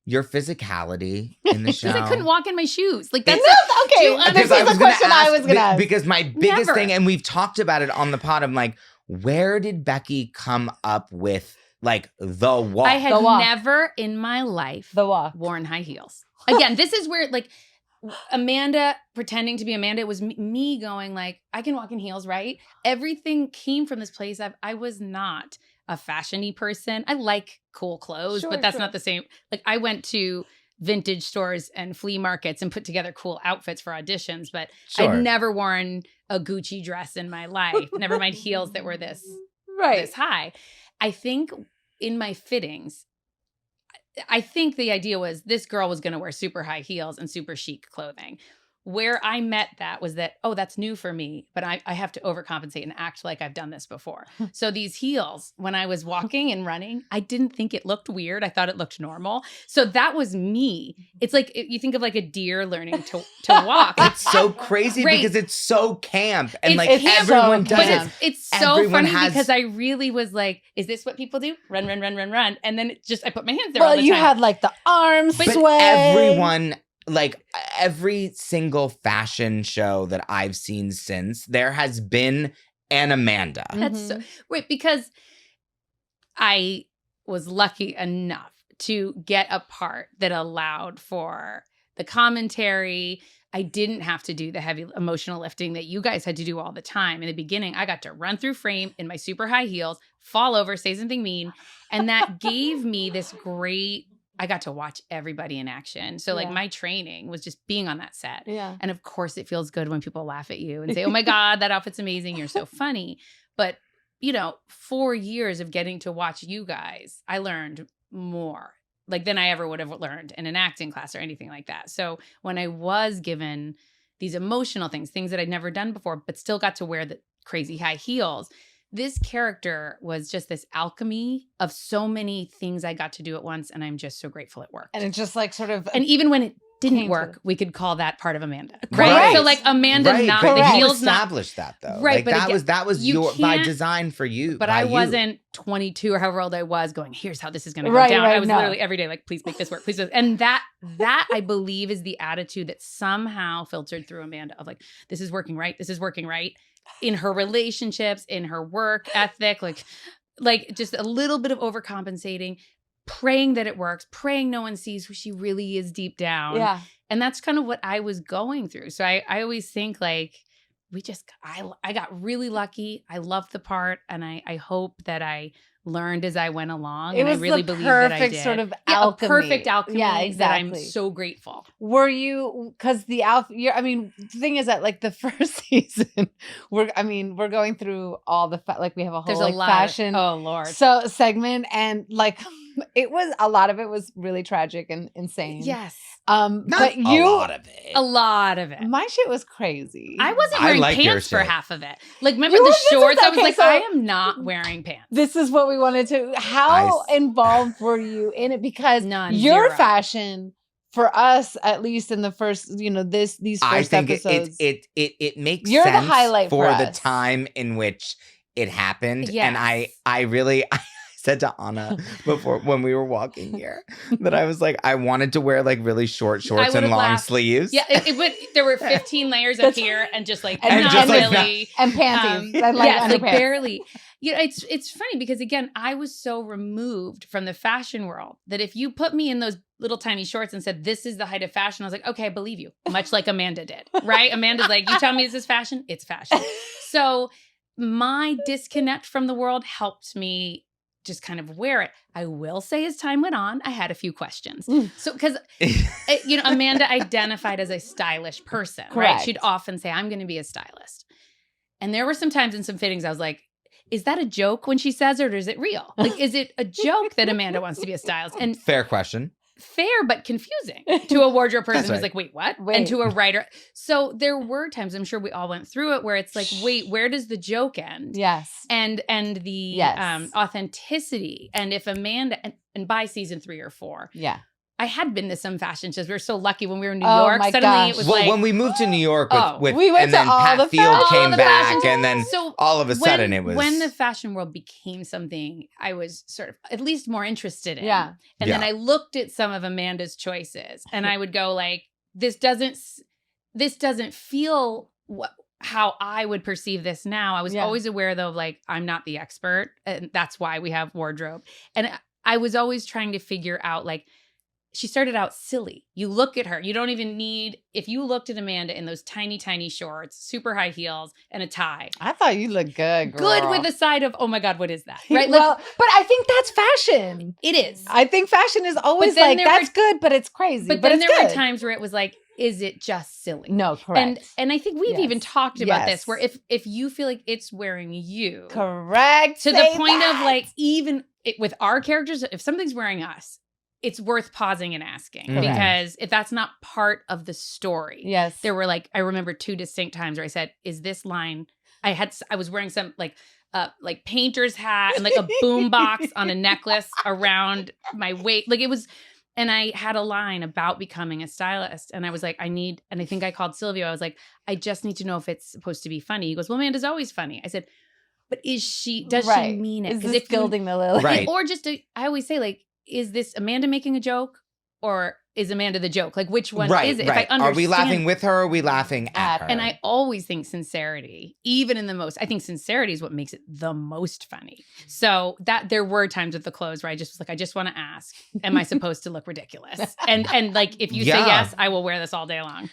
your physicality in the show. Because I couldn't walk in my shoes. Like that's okay. This is the question I was going to ask. Because my biggest thing, and we've talked about it on the pod, I'm like, where did Becki come up with like the walk? I had never in my life worn high heels. Again, this is where like Amanda pretending to be Amanda, it was me going like, I can walk in heels, right? Everything came from this place. I was not a fashion-y person. I like cool clothes, but that's not the same. Like I went to vintage stores and flea markets and put together cool outfits for auditions, but I'd never worn a Gucci dress in my life. Never mind heels that were this high. I think in my fittings, I think the idea was this girl was going to wear super high heels and super chic clothing. Where I met that was that, oh, that's new for me, but I have to overcompensate and act like I've done this before. So these heels, when I was walking and running, I didn't think it looked weird. I thought it looked normal. So that was me. It's like, you think of like a deer learning to walk. It's so crazy because it's so camp. And like everyone does it. It's so funny because I really was like, is this what people do? Run, run, run, run, run. And then I put my hands there all the time. Well, you had like the arms but sway. Everyone... Like every single fashion show that I've seen since, there has been an Amanda. That's so, right, because I was lucky enough to get a part that allowed for the commentary. I didn't have to do the heavy emotional lifting that you guys had to do all the time. In the beginning, I got to run through frame in my super high heels, fall over, say something mean. And that gave me this great... I got to watch everybody in action. So like my training was just being on that set. Yeah. And of course it feels good when people laugh at you and say, oh my God, that outfit's amazing. You're so funny. But, 4 years of getting to watch you guys, I learned more like than I ever would have learned in an acting class or anything like that. So when I was given these emotional things that I'd never done before, but still got to wear the crazy high heels, this character was just this alchemy of so many things I got to do at once. And I'm just so grateful it worked. And it's just like sort of... And even when it didn't work, we could call that part of Amanda. Right? So like Amanda not... The heels established that though. Right. Like, that was your by design for you. But I wasn't 22 or however old I was going, here's how this is going to go down. I was literally every day like, please make this work. Please. And that I believe is the attitude that somehow filtered through Amanda of like, this is working right. This is working right. In her relationships, in her work ethic, like just a little bit of overcompensating, praying that it works, praying no one sees who she really is deep down. Yeah. And that's kind of what I was going through. So I always think like I got really lucky. I loved the part and I hope that I learned as I went along. It and was I really believe that I did. Sort of alchemy. A perfect alchemy. Yeah, exactly. That I'm so grateful. Were you, because the the thing is that like the first season, we're going through all the, like we have a whole fashion segment and like a lot of it was really tragic and insane. Yes. But a lot of it. My shit was crazy. I wasn't wearing pants for half of it. Like, remember the shorts? I was like, I am not wearing pants. This is what we wanted to. How involved were you in it? Because your fashion, for us, at least in the first, these first episodes, it makes you're sense the highlight for us. The time in which it happened, yes. and I really. Said to Anna before when we were walking here that I was like, I wanted to wear like really short shorts and long sleeves. Yeah, there were 15 layers up here and just like and panties. Like barely. It's funny because again, I was so removed from the fashion world that if you put me in those little tiny shorts and said, this is the height of fashion, I was like, okay, I believe you. Much like Amanda did, right? Amanda's like, you tell me this is fashion? It's fashion. So my disconnect from the world helped me just kind of wear it. I will say as time went on, I had a few questions. So, because, Amanda identified as a stylish person, right? She'd often say, I'm going to be a stylist. And there were some times in some fittings, I was like, is that a joke when she says it or is it real? Like, is it a joke that Amanda wants to be a stylist? And fair question. Fair, but confusing to a wardrobe person who's like, wait, what? And to a writer. So there were times, I'm sure we all went through it, where it's like, wait, where does the joke end? Yes. And the authenticity. And if Amanda, and by season 3 or 4, I had been to some fashion shows. We were so lucky when we were in New York. Suddenly it was when we moved to New York with we went and then to all Pat the Field came the back, and then so all of a sudden it was when the fashion world became something I was sort of at least more interested in. Yeah. And then I looked at some of Amanda's choices, and I would go like, this doesn't feel how I would perceive this now. I was always aware though of like, I'm not the expert, and that's why we have wardrobe. And I was always trying to figure out like, she started out silly. You look at her, you don't even need, if you looked at Amanda in those tiny, tiny shorts, super high heels, and a tie. I thought you looked good, girl. Good with a side of, oh my God, what is that? Right? Well, but I think that's fashion. It is. I think fashion is always like, that's good, but it's crazy. But then there were times where it was like, is it just silly? No, correct. And I think we've even talked about this, where if you feel like it's wearing you. Correct. To the point of like, even with our characters, if something's wearing us, it's worth pausing and asking. Correct. Because if that's not part of the story, there were like, I remember 2 distinct times where I said, is this line, I was wearing some like painter's hat and like a boom box on a necklace around my waist. Like it was, and I had a line about becoming a stylist, and I was like, and I think I called Silvio. I was like, I just need to know if it's supposed to be funny. He goes, well, Amanda's always funny. I said, but does she mean it? Is this gilding the lily? Right. Or just, I always say like, is this Amanda making a joke, or is Amanda the joke? Like, which one is it? Right. If I understand, are we laughing with her, or are we laughing at her? And I always think sincerity, even in I think sincerity is what makes it the most funny. So that there were times with the clothes where I just was like, I just want to ask, am I supposed to look ridiculous? And like, if you say yes, I will wear this all day long.